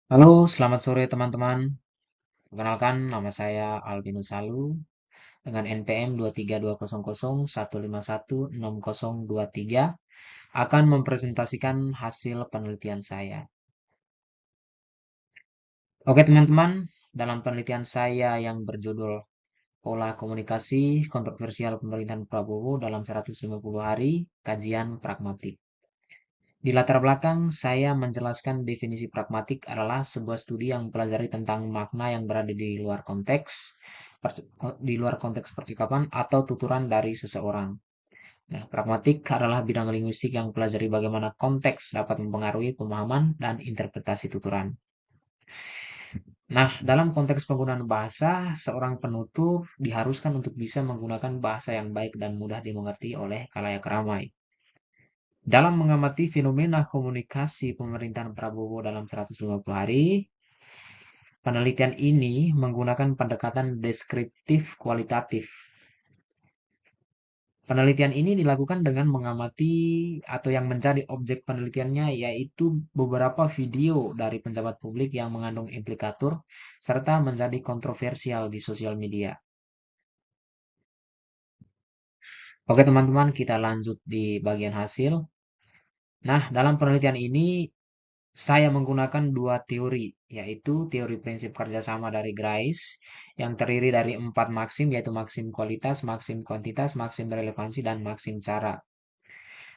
Halo, selamat sore teman-teman. Perkenalkan, nama saya Albinus Salu dengan NPM 23200151603 akan mempresentasikan hasil penelitian saya. Oke teman-teman, dalam penelitian saya yang berjudul Pola Komunikasi Kontroversial Pemerintahan Prabowo dalam 150 Hari, Kajian Pragmatik. Di latar belakang, saya menjelaskan definisi pragmatik adalah sebuah studi yang mempelajari tentang makna yang berada di luar konteks percakapan atau tuturan dari seseorang. Nah, pragmatik adalah bidang linguistik yang mempelajari bagaimana konteks dapat mempengaruhi pemahaman dan interpretasi tuturan. Nah, dalam konteks penggunaan bahasa, seorang penutur diharuskan untuk bisa menggunakan bahasa yang baik dan mudah dimengerti oleh khalayak ramai. Dalam mengamati fenomena komunikasi pemerintahan Prabowo dalam 150 hari, penelitian ini menggunakan pendekatan deskriptif kualitatif. Penelitian ini dilakukan dengan mengamati atau yang menjadi objek penelitiannya yaitu beberapa video dari pejabat publik yang mengandung implikatur serta menjadi kontroversial di sosial media. Oke teman-teman, kita lanjut di bagian hasil. Nah, dalam penelitian ini saya menggunakan dua teori, yaitu teori prinsip kerjasama dari Grice yang terdiri dari 4 maksim, yaitu maksim kualitas, maksim kuantitas, maksim relevansi, dan maksim cara.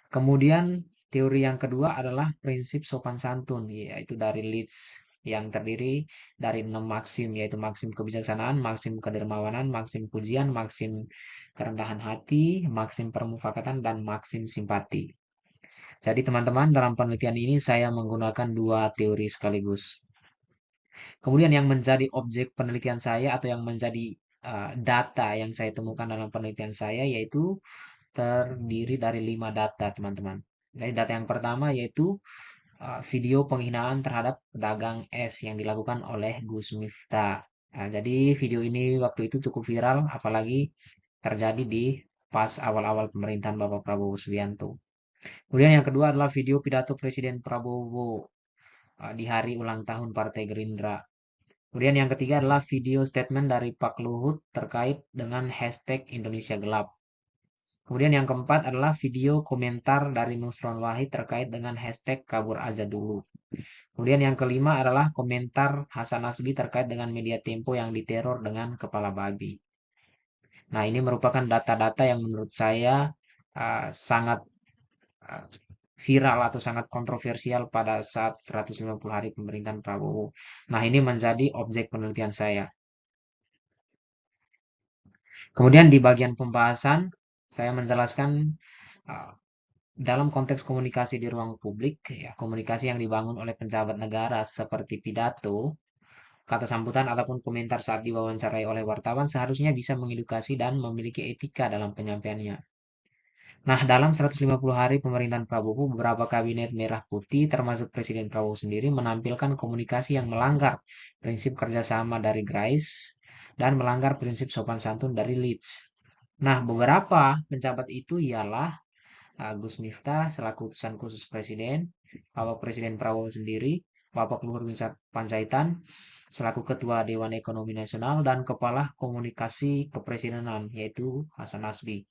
Kemudian teori yang kedua adalah prinsip sopan santun, yaitu dari Leeds yang terdiri dari 6 maksim, yaitu maksim kebijaksanaan, maksim kedermawanan, maksim pujian, maksim kerendahan hati, maksim permufakatan, dan maksim simpati. Jadi teman-teman, dalam penelitian ini saya menggunakan dua teori sekaligus. Kemudian yang menjadi objek penelitian saya atau yang menjadi data yang saya temukan dalam penelitian saya yaitu terdiri dari 5 data, teman-teman. Jadi data yang pertama yaitu video penghinaan terhadap pedagang es yang dilakukan oleh Gus Miftah. Nah, jadi video ini waktu itu cukup viral, apalagi terjadi di pas awal-awal pemerintahan Bapak Prabowo Subianto. Kemudian yang kedua adalah video pidato Presiden Prabowo di hari ulang tahun Partai Gerindra. Kemudian yang ketiga adalah video statement dari Pak Luhut terkait dengan hashtag Indonesia Gelap. Kemudian yang keempat adalah video komentar dari Nusron Wahid terkait dengan hashtag kabur aja dulu. Kemudian yang kelima adalah komentar Hasan Nasbi terkait dengan media Tempo yang diteror dengan kepala babi. Nah, ini merupakan data-data yang menurut saya sangat uh, viral atau sangat kontroversial pada saat 150 hari pemerintahan Prabowo. Nah, ini menjadi objek penelitian saya. Kemudian di bagian pembahasan, saya menjelaskan uh, dalam konteks komunikasi di ruang publik, ya, komunikasi yang dibangun oleh pejabat negara seperti pidato, kata sambutan ataupun komentar saat diwawancarai oleh wartawan seharusnya bisa mengedukasi dan memiliki etika dalam penyampaiannya. Nah, dalam 150 hari pemerintahan Prabowo, beberapa kabinet merah putih termasuk Presiden Prabowo sendiri menampilkan komunikasi yang melanggar prinsip kerjasama dari Grice dan melanggar prinsip sopan santun dari Leeds. Nah, beberapa penjabat itu ialah Gus Miftah selaku utusan khusus Presiden, Bapak Presiden Prabowo sendiri, Bapak Luhut Binsar Panjaitan selaku Ketua Dewan Ekonomi Nasional dan Kepala Komunikasi Kepresidenan yaitu Hasan Nasbi.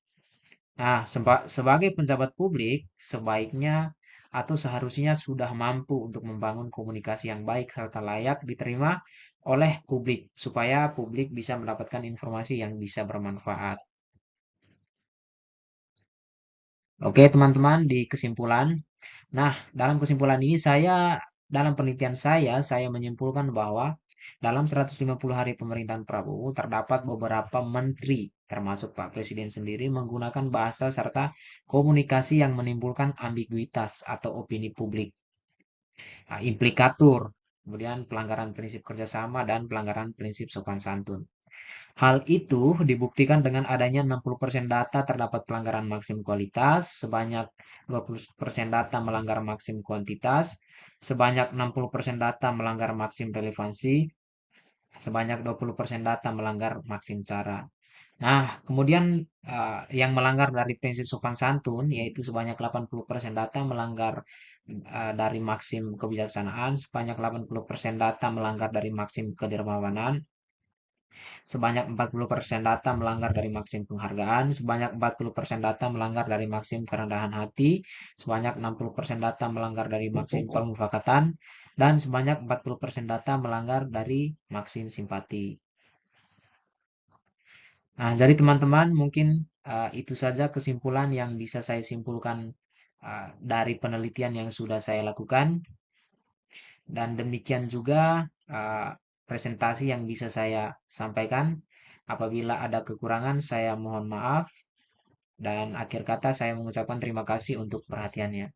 Nah, sebagai pejabat publik, sebaiknya atau seharusnya sudah mampu untuk membangun komunikasi yang baik serta layak diterima oleh publik, supaya publik bisa mendapatkan informasi yang bisa bermanfaat. Oke, teman-teman, di kesimpulan. Nah, dalam kesimpulan ini dalam penelitian saya menyimpulkan bahwa dalam 150 hari pemerintahan Prabowo terdapat beberapa menteri, termasuk Pak Presiden sendiri, menggunakan bahasa serta komunikasi yang menimbulkan ambiguitas atau opini publik, implikatur, kemudian pelanggaran prinsip kerjasama dan pelanggaran prinsip sopan santun. Hal itu dibuktikan dengan adanya 60% data terdapat pelanggaran maksim kualitas, sebanyak 20% data melanggar maksim kuantitas, sebanyak 60% data melanggar maksim relevansi, sebanyak 20% data melanggar maksim cara. Nah, kemudian yang melanggar dari prinsip sopan santun yaitu sebanyak 80% data melanggar dari maksim kebijaksanaan, sebanyak 80% data melanggar dari maksim kedermawanan, sebanyak 40% data melanggar dari maksim penghargaan, sebanyak 40% data melanggar dari maksim kerendahan hati, sebanyak 60% data melanggar dari maksim permufakatan, dan sebanyak 40% data melanggar dari maksim simpati. Nah, jadi teman-teman mungkin itu saja kesimpulan yang bisa saya simpulkan dari penelitian yang sudah saya lakukan, dan demikian juga presentasi yang bisa saya sampaikan. Apabila ada kekurangan, saya mohon maaf, dan akhir kata saya mengucapkan terima kasih untuk perhatiannya.